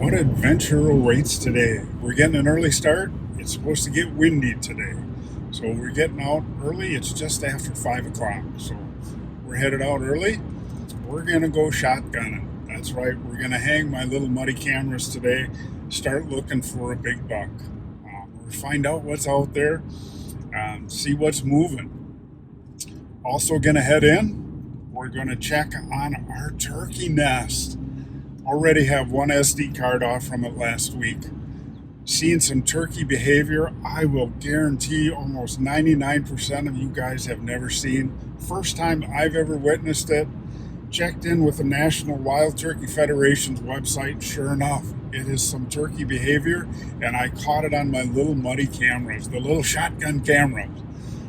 What adventure awaits today? We're getting an early start. It's supposed to get windy today. So we're getting out early. It's just after 5 o'clock. So we're headed out early. We're going to go shotgunning. That's right. We're going to hang my little muddy cameras today, start looking for a big buck. We'll find out what's out there, see what's moving. Also, going to head in. We're going to check on our turkey nest. Already have one SD card off from it last week. Seeing some turkey behavior I will guarantee almost 99% of you guys have never seen. First time I've ever witnessed it. Checked in with the National Wild Turkey Federation's website. Sure enough, it is some turkey behavior, and I caught it on my little muddy cameras, the little shotgun cameras.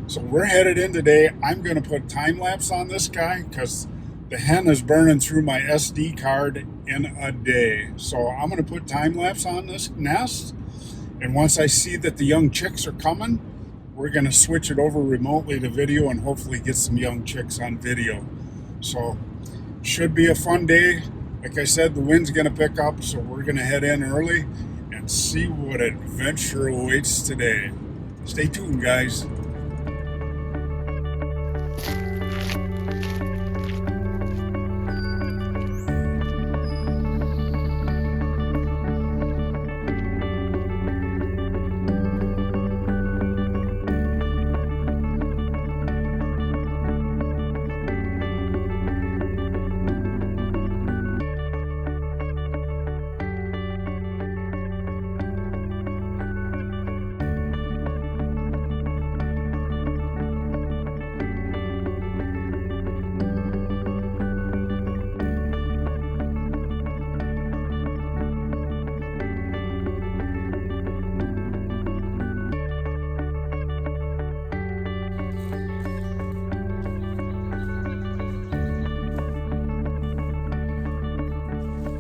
So we're headed in today. I'm going to put time lapse on this guy because the hen is burning through my SD card in a day. So I'm going to put time lapse on this nest. And once I see that the young chicks are coming, we're going to switch it over remotely to video and hopefully get some young chicks on video. So should be a fun day. Like I said, the wind's going to pick up, so we're going to head in early and see what adventure awaits today. Stay tuned, guys.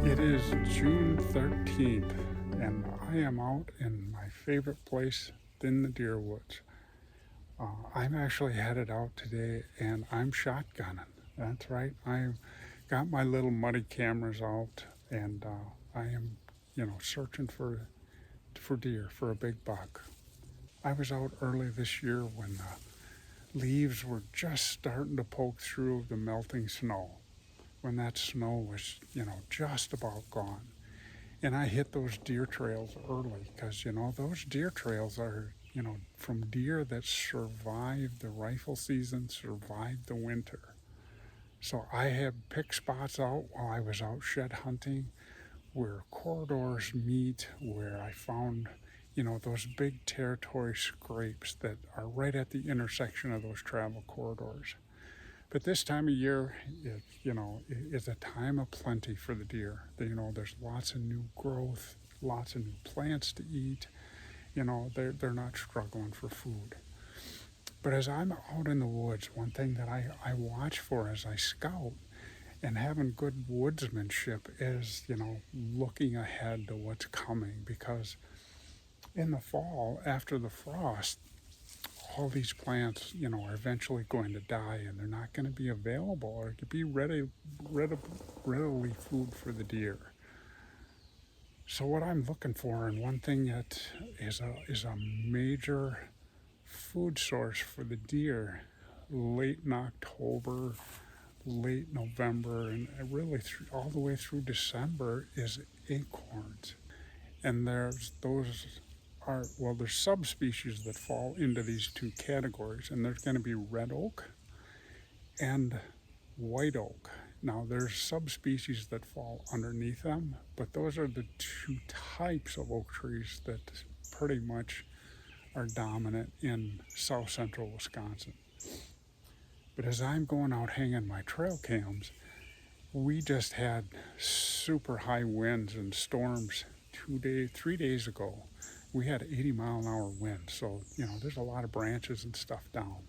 It is June 13th, and I am out in my favorite place in the deer woods. I'm actually headed out today, and I'm shotgunning. That's right. I've got my little muddy cameras out, and I am, searching for deer, for a big buck. I was out early this year when the leaves were just starting to poke through the melting snow, when that snow was, just about gone. And I hit those deer trails early because, those deer trails are, from deer that survived the rifle season, survived the winter. So I had picked spots out while I was out shed hunting where corridors meet, where I found, those big territory scrapes that are right at the intersection of those travel corridors. But this time of year, is a time of plenty for the deer. There's lots of new growth, lots of new plants to eat. They're not struggling for food. But as I'm out in the woods, one thing that I watch for as I scout and having good woodsmanship is, looking ahead to what's coming. Because in the fall, after the frost, all these plants, are eventually going to die, and they're not going to be available or to be readily food for the deer. So what I'm looking for, and one thing that is a major food source for the deer late in October, late November, and really all the way through December is acorns. And there's subspecies that fall into these two categories, and there's going to be red oak and white oak. Now, there's subspecies that fall underneath them, but those are the two types of oak trees that pretty much are dominant in south central Wisconsin. But as I'm going out hanging my trail cams, we just had super high winds and storms 3 days ago. We had 80-mile-an-hour winds, so, there's a lot of branches and stuff down.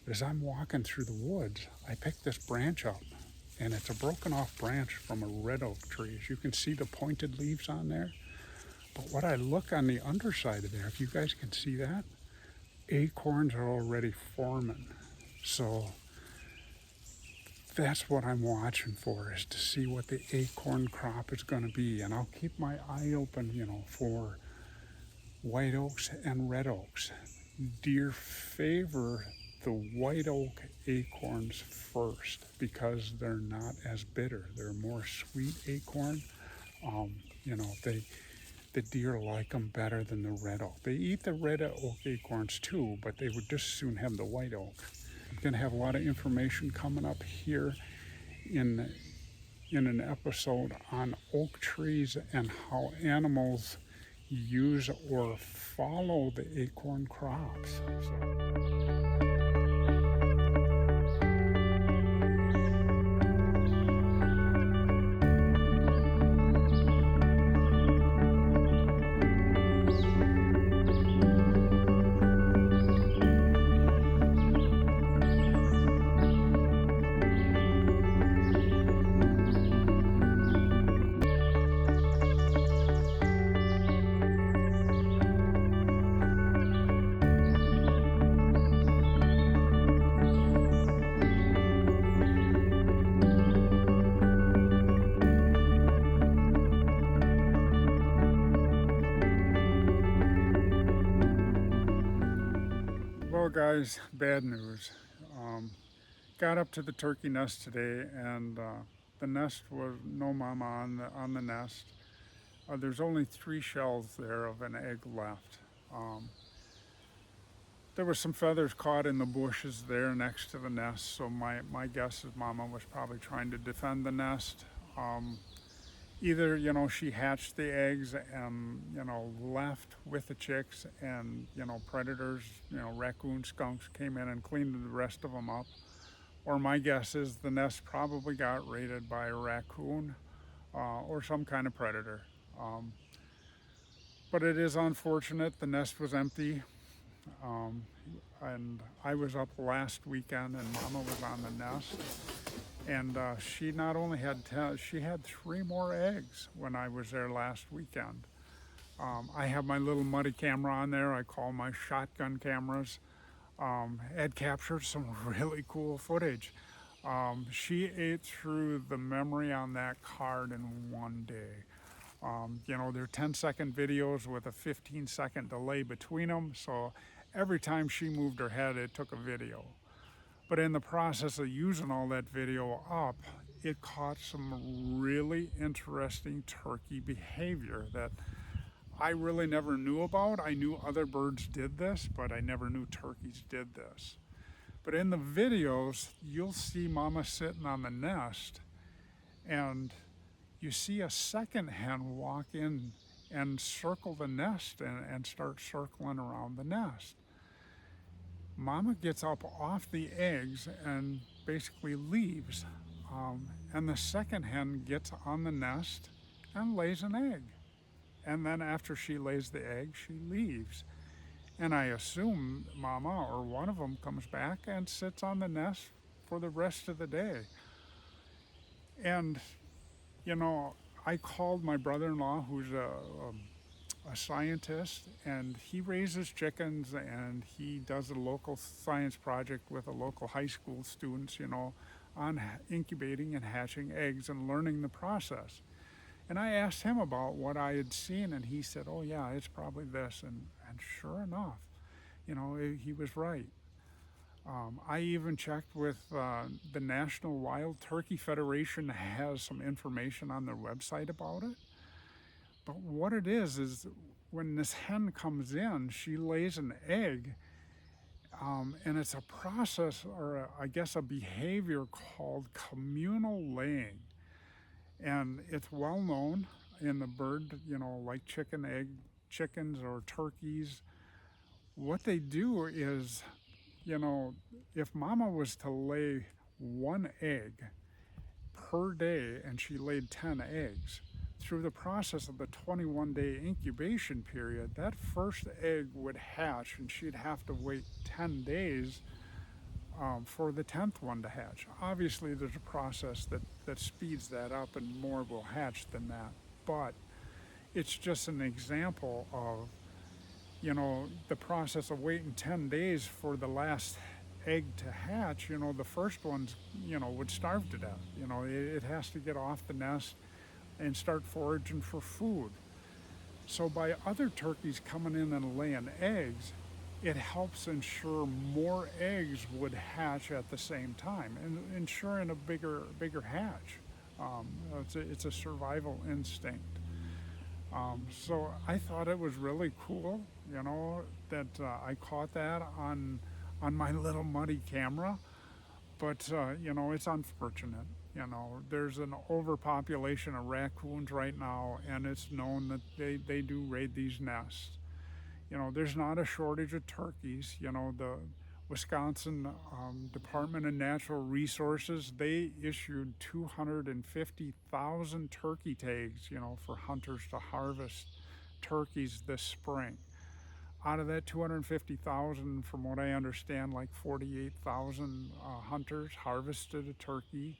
But as I'm walking through the woods, I picked this branch up, and it's a broken off branch from a red oak tree. As you can see the pointed leaves on there. But what I look on the underside of there, if you guys can see that, acorns are already forming. So that's what I'm watching for, is to see what the acorn crop is going to be. And I'll keep my eye open, for white oaks and red oaks. Deer favor the white oak acorns first because they're not as bitter. They're more sweet acorn. Um, you know, they the deer like them better than the red oak. They eat the red oak acorns too, but they would just soon have the white oak. I'm going to have a lot of information coming up here in an episode on oak trees and how animals use or follow the acorn crops. Well, guys, bad news. Um, got up to the turkey nest today, and the nest was no mama on the nest. There's only 3 shells there of an egg left. Um, there were some feathers caught in the bushes there next to the nest, so my guess is mama was probably trying to defend the nest. Either she hatched the eggs and left with the chicks, and predators, raccoons, skunks came in and cleaned the rest of them up, or my guess is the nest probably got raided by a raccoon or some kind of predator. um, but it is unfortunate. The nest was empty. um, and I was up last weekend and mama was on the nest, and she not only had 10, she had 3 more eggs when I was there last weekend. I have my little muddy camera on there. I call my shotgun cameras. Ed captured some really cool footage. She ate through the memory on that card in one day. They're 10-second videos with a 15-second delay between them, so every time she moved her head, it took a video. But in the process of using all that video up, it caught some really interesting turkey behavior that I really never knew about. I knew other birds did this, but I never knew turkeys did this. But in the videos, you'll see mama sitting on the nest, and you see a second hen walk in and circle the nest and start circling around the nest. Mama gets up off the eggs and basically leaves. And the second hen gets on the nest and lays an egg. And then after she lays the egg, she leaves. And I assume Mama or one of them comes back and sits on the nest for the rest of the day. And, I called my brother-in-law, who's a scientist, and he raises chickens, and he does a local science project with a local high school students, on incubating and hatching eggs and learning the process. And I asked him about what I had seen, and he said, oh yeah, it's probably this. And sure enough, he was right. I even checked with the National Wild Turkey Federation, has some information on their website about it. But what it is when this hen comes in, she lays an egg, and it's a process, or I guess a behavior called communal laying. And it's well known in the bird, like chickens or turkeys. What they do is, if mama was to lay 1 egg per day and she laid 10 eggs, through the process of the 21-day incubation period, that first egg would hatch, and she'd have to wait 10 days for the 10th one to hatch. Obviously, there's a process that speeds that up, and more will hatch than that. But it's just an example of, the process of waiting 10 days for the last egg to hatch, the first ones, would starve to death. It has to get off the nest and start foraging for food. So by other turkeys coming in and laying eggs, it helps ensure more eggs would hatch at the same time and ensuring a bigger hatch. It's a survival instinct. So I thought it was really cool, that I caught that on my little muddy camera. But it's unfortunate. There's an overpopulation of raccoons right now, and it's known that they do raid these nests. There's not a shortage of turkeys. The Wisconsin Department of Natural Resources, they issued 250,000 turkey tags, for hunters to harvest turkeys this spring. Out of that 250,000, from what I understand, like 48,000 hunters harvested a turkey.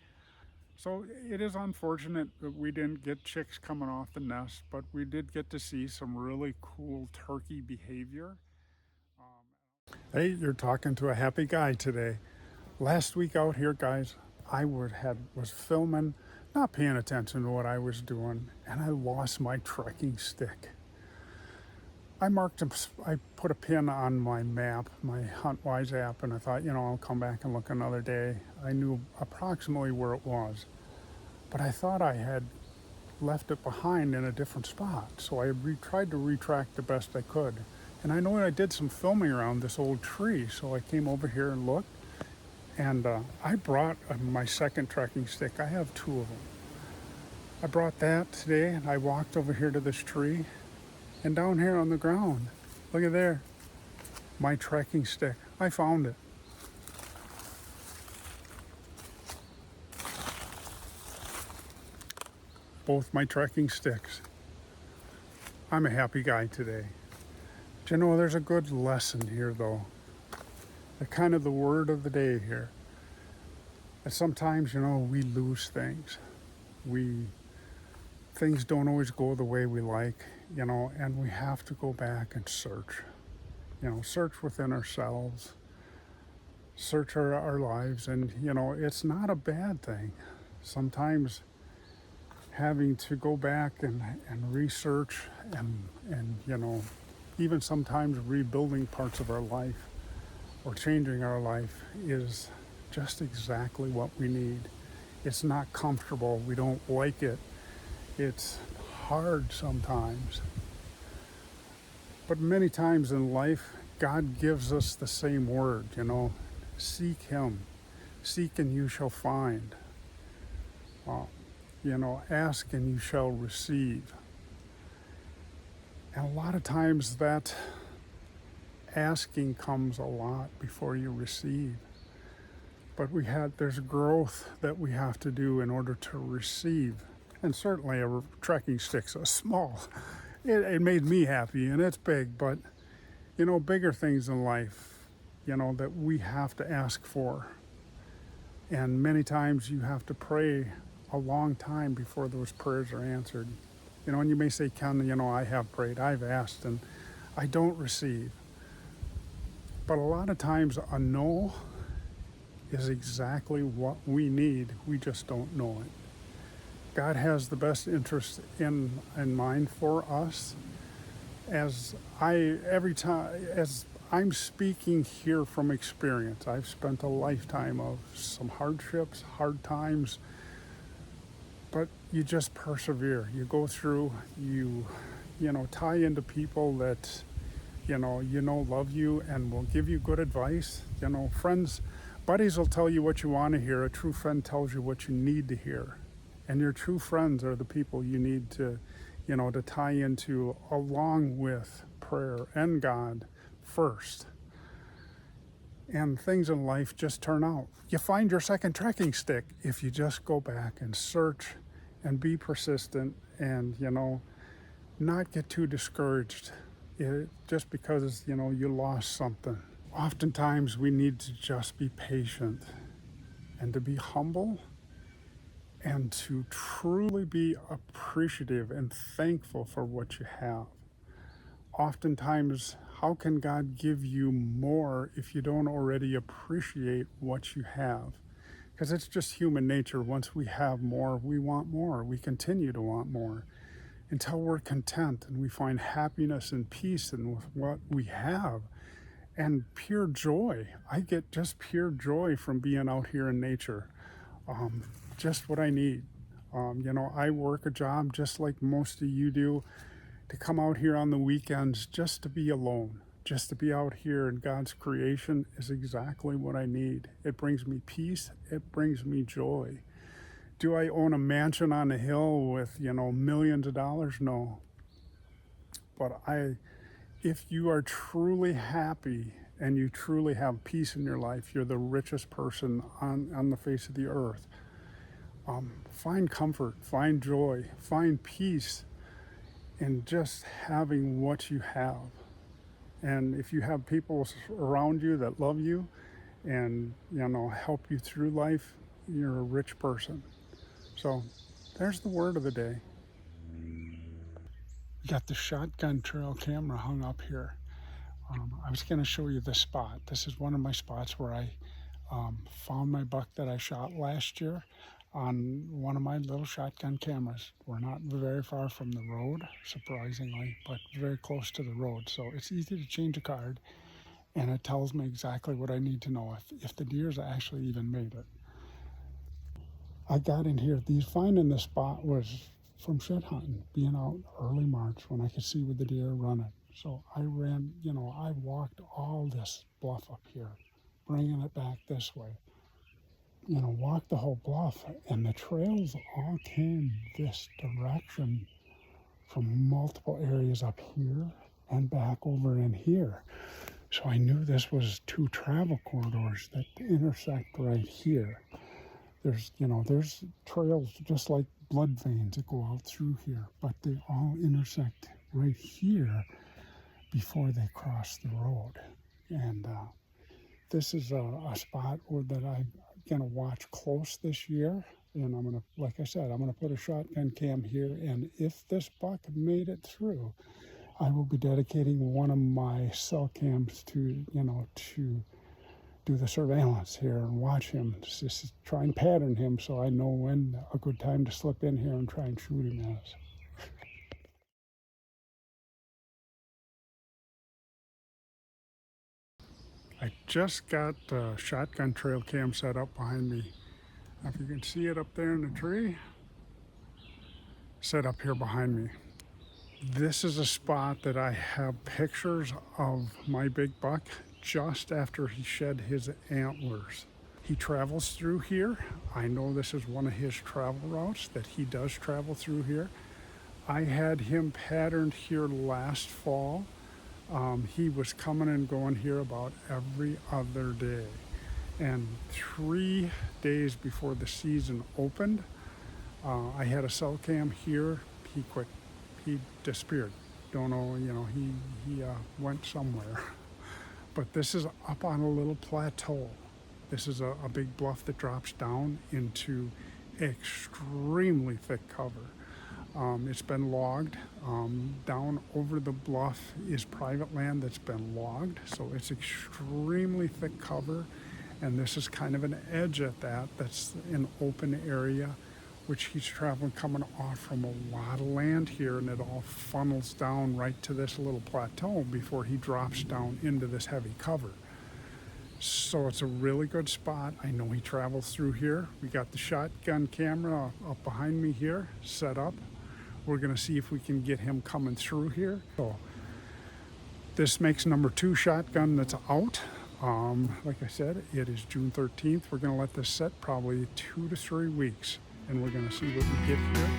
So it is unfortunate that we didn't get chicks coming off the nest, but we did get to see some really cool turkey behavior. Hey, you're talking to a happy guy today. Last week out here, guys, was filming, not paying attention to what I was doing, and I lost my trekking stick. I put a pin on my map, my HuntWise app, and I thought, I'll come back and look another day. I knew approximately where it was, but I thought I had left it behind in a different spot. So tried to retract the best I could. And I know I did some filming around this old tree, so I came over here and looked. And I brought my second trekking stick. I have two of them. I brought that today, and I walked over here to this tree. And down here on the ground, look at there, my trekking stick. I found it. Both my trekking sticks. I'm a happy guy today. But there's a good lesson here though. Kind of the word of the day here. And sometimes, we lose things. Things don't always go the way we like, and we have to go back and search. Search within ourselves, search our lives, and, it's not a bad thing. Sometimes having to go back and research and, even sometimes rebuilding parts of our life or changing our life is just exactly what we need. It's not comfortable. We don't like it. It's hard sometimes. But many times in life, God gives us the same word, seek Him. Seek and you shall find. Ask and you shall receive. And a lot of times that asking comes a lot before you receive. But there's growth that we have to do in order to receive. And certainly a trekking stick's a small. It made me happy, and it's big, but, bigger things in life, that we have to ask for. And many times you have to pray a long time before those prayers are answered. And you may say, Ken, I have prayed, I've asked, and I don't receive. But a lot of times a no is exactly what we need. We just don't know it. God has the best interest in mind for us. As I'm speaking here from experience, I've spent a lifetime of some hardships, hard times, but you just persevere. You go through, you tie into people that, love you and will give you good advice. Friends, buddies will tell you what you want to hear. A true friend tells you what you need to hear. And your true friends are the people you need to tie into along with prayer and God first. And things in life just turn out. You find your second trekking stick if you just go back and search and be persistent and, not get too discouraged just because, you lost something. Oftentimes we need to just be patient and to be humble and to truly be appreciative and thankful for what you have. Oftentimes, how can God give you more if you don't already appreciate what you have? Because it's just human nature. Once we have more, we want more. We continue to want more until we're content and we find happiness and peace in what we have and pure joy. I get just pure joy from being out here in nature. Just what I need. I work a job just like most of you do, to come out here on the weekends just to be alone, just to be out here in God's creation is exactly what I need. It brings me peace. It brings me joy. Do I own a mansion on a hill with, millions of dollars? No. But if you are truly happy and you truly have peace in your life, you're the richest person on the face of the earth. Find comfort, find joy, find peace in just having what you have. And if you have people around you that love you and, help you through life, you're a rich person. So there's the word of the day. We got the shotgun trail camera hung up here. I was going to show you this spot. This is one of my spots where I found my buck that I shot last year on one of my little shotgun cameras. We're not very far from the road, surprisingly, but very close to the road. So it's easy to change a card, and it tells me exactly what I need to know if the deer's actually even made it. I got in here. Finding this spot was from shed hunting, being out early March when I could see where the deer are running. So I ran, I walked all this bluff up here, bringing it back this way. Walked the whole bluff, and the trails all came this direction from multiple areas up here and back over in here. So I knew this was two travel corridors that intersect right here. There's trails just like blood veins that go out through here, but they all intersect right here before they cross the road. And this is a spot that I'm going to watch close this year. And I'm going to, like I said, I'm going to put a shotgun cam here. And if this buck made it through, I will be dedicating one of my cell cams to do the surveillance here and watch him, just try and pattern him so I know when a good time to slip in here and try and shoot him is. I just got the shotgun trail cam set up behind me. If you can see it up there in the tree, set up here behind me. This is a spot that I have pictures of my big buck just after he shed his antlers. He travels through here. I know this is one of his travel routes that he does travel through here. I had him patterned here last fall. He was coming and going here about every other day. And 3 days before the season opened, I had a cell cam here. He quit. He disappeared. Don't know, he went somewhere. But this is up on a little plateau. This is a big bluff that drops down into extremely thick cover. It's been logged. Down over the bluff is private land that's been logged, so it's extremely thick cover, and this is kind of an edge at that's an open area, which he's traveling coming off from a lot of land here, and it all funnels down right to this little plateau before he drops down into this heavy cover. So it's a really good spot. I know he travels through here. We got the shotgun camera up behind me here set up. We're going to see if we can get him coming through here. So this makes number 2 shotgun that's out. Like I said, it is June 13th. We're going to let this set probably 2 to 3 weeks, and we're going to see what we get here.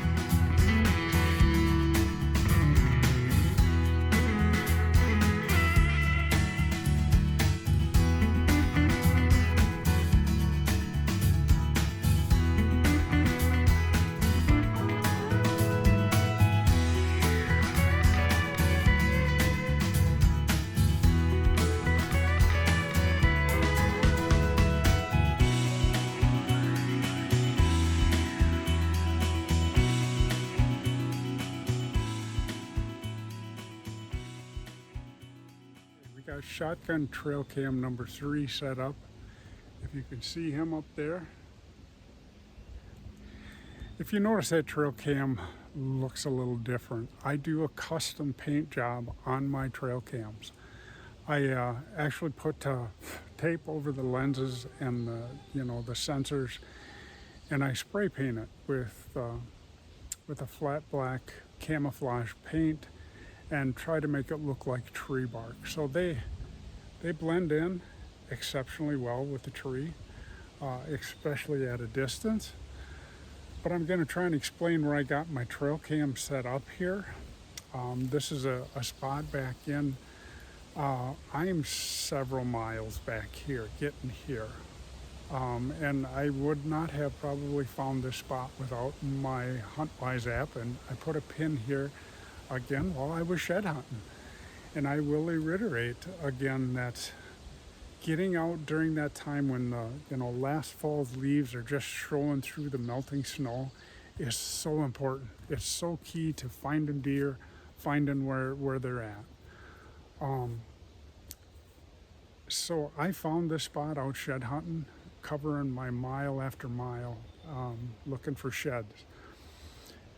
shotgun trail cam number 3 set up. If you can see him up there. If you notice, that trail cam looks a little different. I do a custom paint job on my trail cams. I actually put tape over the lenses and the sensors, and I spray paint it with a flat black camouflage paint and try to make it look like tree bark. So they blend in exceptionally well with the tree, especially at a distance. But I'm going to try and explain where I got my trail cam set up here. This is a spot back in. I'm several miles back here, getting here. And I would not have probably found this spot without my HuntWise app. And I put a pin here again while I was shed hunting. And I will reiterate again that getting out during that time when the last fall's leaves are just strolling through the melting snow is so important. It's so key to finding deer, finding where they're at. So I found this spot out shed hunting, covering my mile after mile, looking for sheds.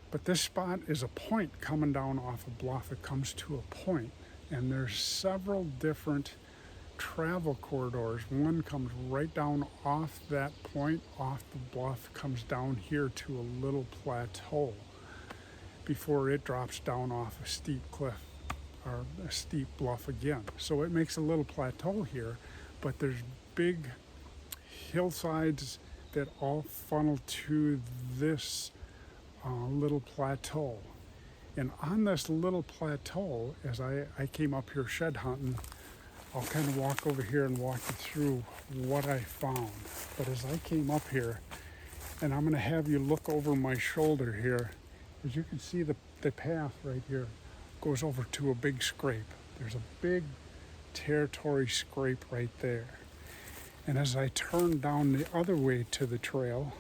But this spot is a point coming down off a bluff. It comes to a point, and there's several different travel corridors. One comes right down off that point, off the bluff, comes down here to a little plateau before it drops down off a steep cliff or a steep bluff again. So it makes a little plateau here, but there's big hillsides that all funnel to this little plateau. And on this little plateau, as I came up here shed hunting, I'll kind of walk over here and walk you through what I found. But as I came up here, and I'm going to have you look over my shoulder here, as you can see the path right here goes over to a big scrape. There's a big territory scrape right there. And as I turn down the other way to the trail,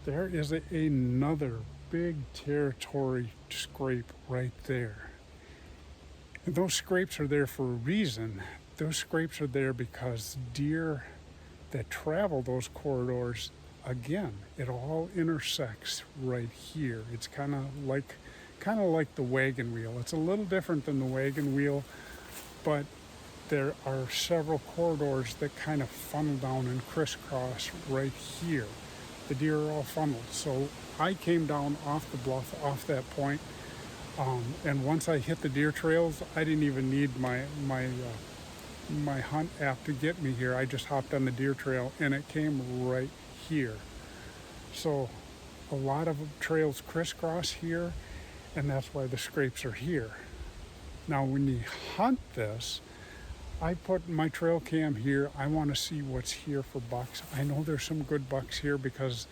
there is another big territory scrape right there. And those scrapes are there for a reason. Those scrapes are there because deer that travel those corridors, again, it all intersects right here. It's kind of like the wagon wheel. It's a little different than the wagon wheel, but there are several corridors that kind of funnel down and crisscross right here. The deer are all funneled. So I came down off the bluff, off that point, and once I hit the deer trails, I didn't even need my hunt app to get me here. I just hopped on the deer trail and it came right here. So a lot of trails crisscross here, and that's why the scrapes are here. Now when you hunt this, I put my trail cam here. I want to see what's here for bucks. I know there's some good bucks here because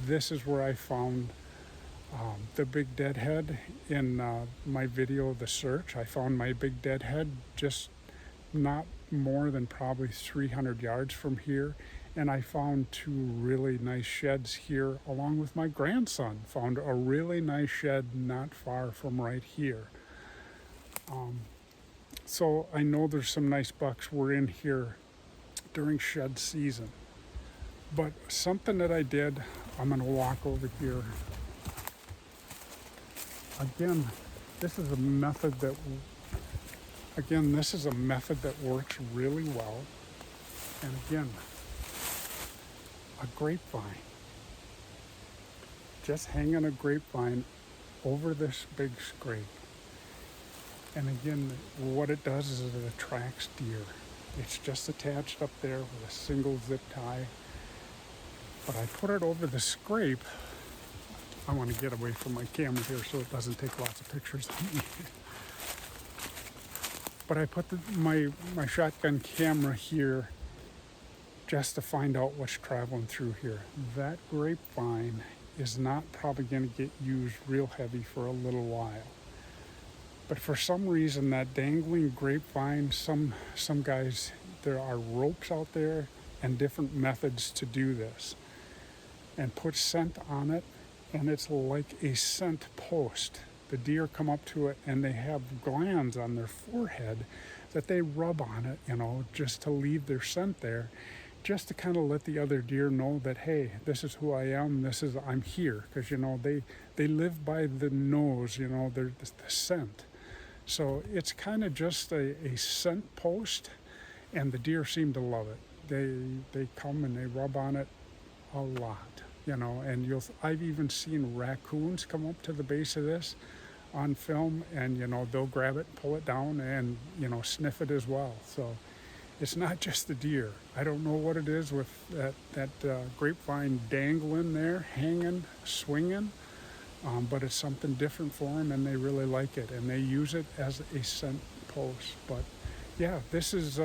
this is where I found the big deadhead in my video, The Search. I found my big deadhead just not more than probably 300 yards from here. And I found 2 really nice sheds here along with my grandson. Found a really nice shed not far from right here. So I know there's some nice bucks were in here during shed season. But something that I did, I'm going to walk over here. Again, this is a method that works really well. And again, a grapevine. Just hanging a grapevine over this big scrape. And again, what it does is it attracts deer. It's just attached up there with a single zip tie. But I put it over the scrape. I want to get away from my camera here so it doesn't take lots of pictures of me. But I put my shotgun camera here just to find out what's traveling through here. That grapevine is not probably going to get used real heavy for a little while. But for some reason, that dangling grapevine, some guys, there are ropes out there and different methods to do this. And put scent on it, and it's like a scent post. The deer come up to it and they have glands on their forehead that they rub on it, just to leave their scent there, just to kind of let the other deer know that, hey, this is who I am, I'm here, because they live by the nose, they're the scent. So it's kind of just a scent post, and the deer seem to love it. They come and they rub on it a lot, and I've even seen raccoons come up to the base of this on film, and they'll grab it, pull it down, and sniff it as well. So it's not just the deer. I don't know what it is with that grapevine dangling there, hanging, swinging, but it's something different for them, and they really like it, and they use it as a scent post. But yeah, this is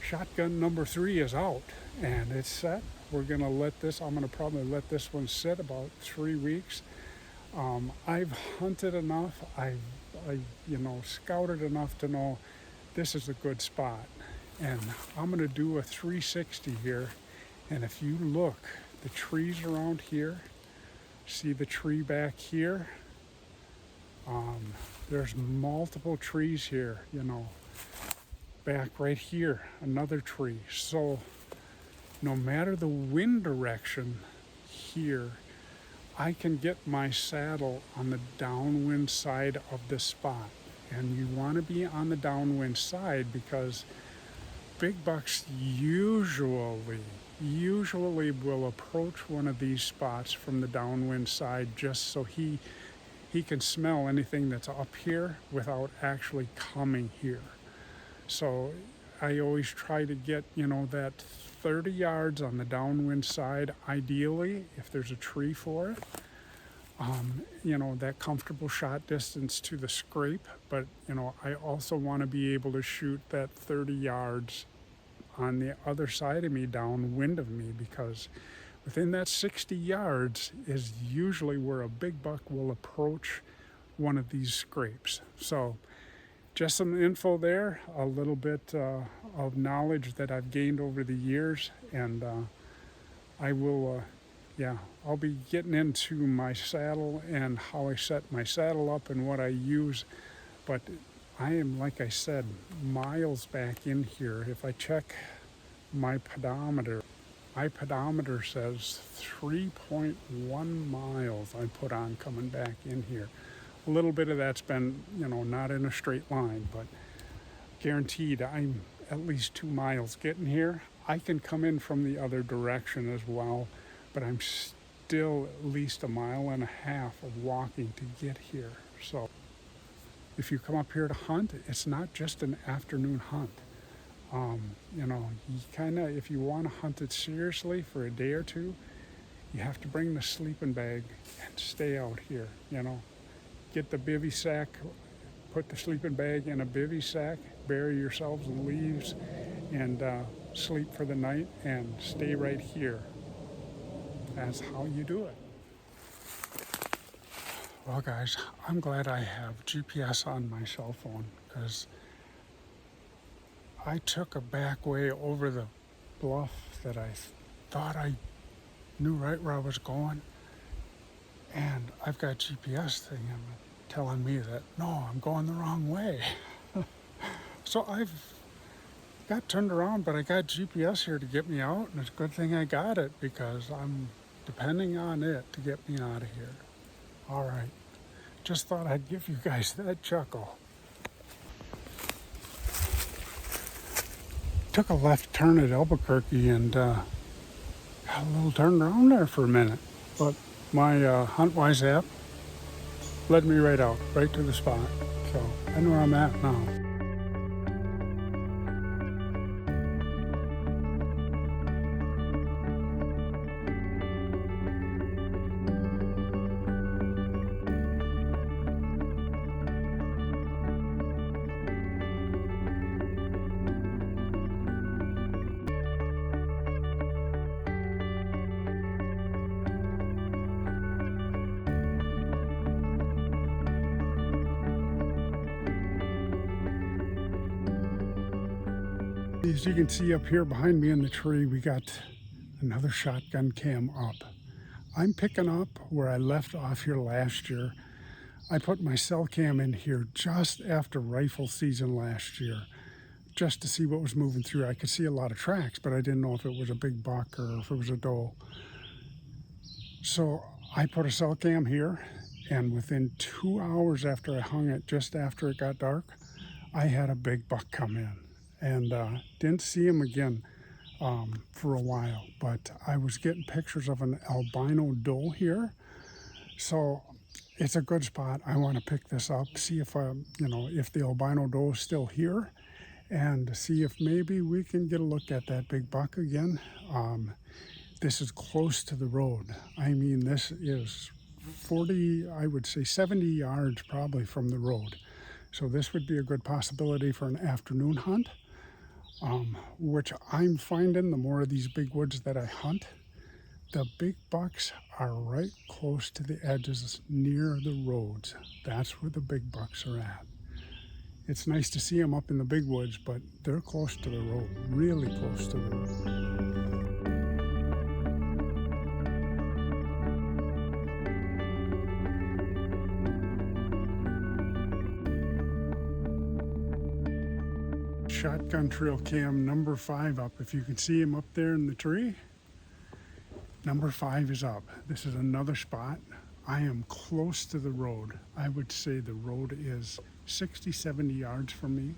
shotgun number 3 is out, and it's set. I'm gonna probably let this one sit about 3 weeks. I've hunted enough, I've scouted enough to know this is a good spot. And I'm gonna do a 360 here. And if you look, the trees around here, see the tree back here? There's multiple trees here, back right here, another tree. So no matter the wind direction here, I can get my saddle on the downwind side of this spot. And you want to be on the downwind side because big bucks usually will approach one of these spots from the downwind side, just so he can smell anything that's up here without actually coming here. So I always try to get, that 30 yards on the downwind side, ideally, if there's a tree for it. That comfortable shot distance to the scrape, but I also want to be able to shoot that 30 yards on the other side of me, downwind of me, because within that 60 yards is usually where a big buck will approach one of these scrapes. So just some info there, a little bit of knowledge that I've gained over the years, and I'll be getting into my saddle and how I set my saddle up and what I use. But I am, like I said, miles back in here. If I check my pedometer says 3.1 miles I put on coming back in here. A little bit of that's been, not in a straight line, but guaranteed I'm at least 2 miles getting here. I can come in from the other direction as well, but I'm still at least 1.5 miles of walking to get here. So if you come up here to hunt, it's not just an afternoon hunt. If you want to hunt it seriously for a day or two, you have to bring the sleeping bag and stay out here. Get the bivy sack, put the sleeping bag in a bivy sack, bury yourselves in leaves, and sleep for the night and stay right here. That's how you do it. Well, guys, I'm glad I have GPS on my cell phone, because I took a back way over the bluff that I thought I knew right where I was going, and I've got GPS thing telling me that, no, I'm going the wrong way. So I've got turned around, but I got GPS here to get me out, and it's a good thing I got it, because I'm depending on it to get me out of here. All right, just thought I'd give you guys that chuckle. Took a left turn at Albuquerque and got a little turned around there for a minute, but my HuntWise app led me right out, right to the spot. So I know where I'm at now. As you can see up here behind me in the tree, we got another shotgun cam up. I'm picking up where I left off here last year. I put my cell cam in here just after rifle season last year. just to see what was moving through. I could see a lot of tracks, but I didn't know if it was a big buck or if it was a doe. So I put a cell cam here, and within 2 hours after I hung it, just after it got dark, I had a big buck come in, and didn't see him again for a while, but I was getting pictures of an albino doe here. So it's a good spot. I want to pick this up, see if if the albino doe is still here, and see if maybe we can get a look at that big buck again. This is close to the road. I mean, this is 40, I would say 70 yards probably from the road. So this would be a good possibility for an afternoon hunt, which I'm finding the more of these big woods that I hunt, the big bucks are right close to the edges near the roads. That's where the big bucks are at. It's nice to see them up in the big woods, but they're close to the road, really close to the road. Shotgun trail cam number 5 up. If you can see him up there in the tree, number 5 is up. This is another spot. I am close to the road. I would say the road is 60, 70 yards from me.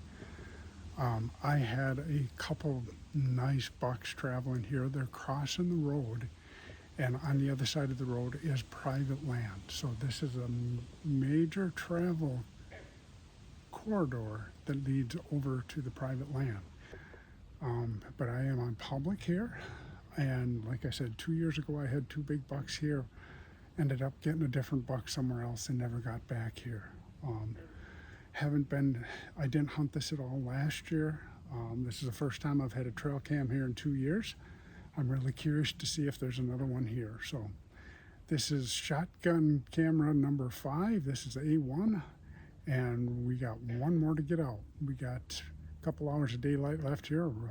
I had a couple nice bucks traveling here. They're crossing the road, and on the other side of the road is private land. So this is a major travel corridor that leads over to the private land. But I am on public here, and like I said, 2 years ago I had 2 big bucks here. Ended up getting a different buck somewhere else and never got back here. I didn't hunt this at all last year. This is the first time I've had a trail cam here in 2 years. I'm really curious to see if there's another one here. So this is shotgun camera number 5. This is A1. And we got one more to get out. We got a couple hours of daylight left here. We'll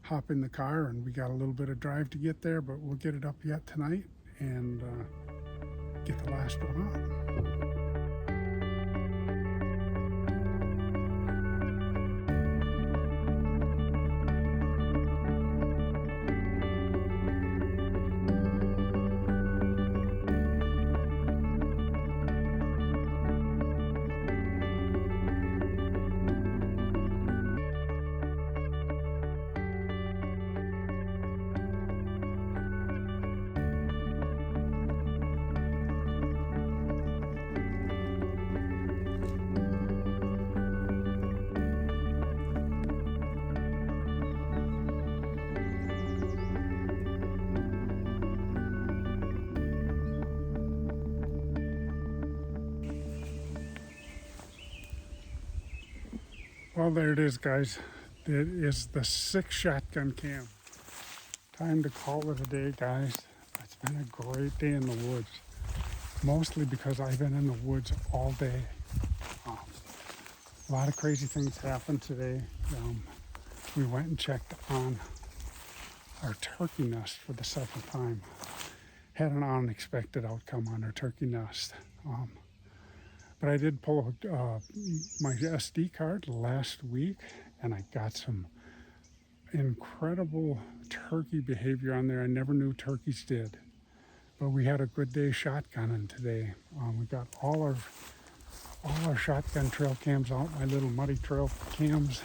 hop in the car, and we got a little bit of drive to get there, but we'll get it up yet tonight and get the last one out. Well, there it is, guys. It is the 6th shotgun cam. Time to call it a day, guys. It's been a great day in the woods. Mostly because I've been in the woods all day. A lot of crazy things happened today. We went and checked on our turkey nest for the 2nd time. Had an unexpected outcome on our turkey nest. But I did pull my SD card last week, and I got some incredible turkey behavior on there I never knew turkeys did. But we had a good day shotgunning today. We got all our shotgun trail cams out, my little muddy trail cams.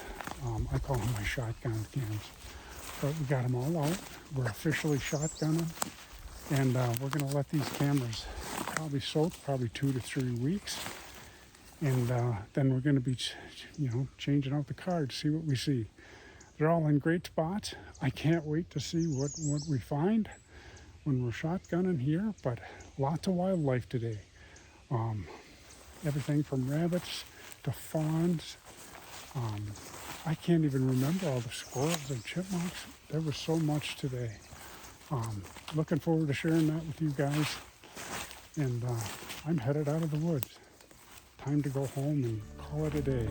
I call them my shotgun cams. But we got them all out. We're officially shotgunning, and we're going to let these cameras probably soak, probably 2 to 3 weeks. And then we're going to be, changing out the cards, see what we see. They're all in great spots. I can't wait to see what we find when we're shotgunning here, but lots of wildlife today. Everything from rabbits to fawns. I can't even remember all the squirrels and chipmunks. There was so much today. Looking forward to sharing that with you guys. And I'm headed out of the woods. Time to go home and call it a day.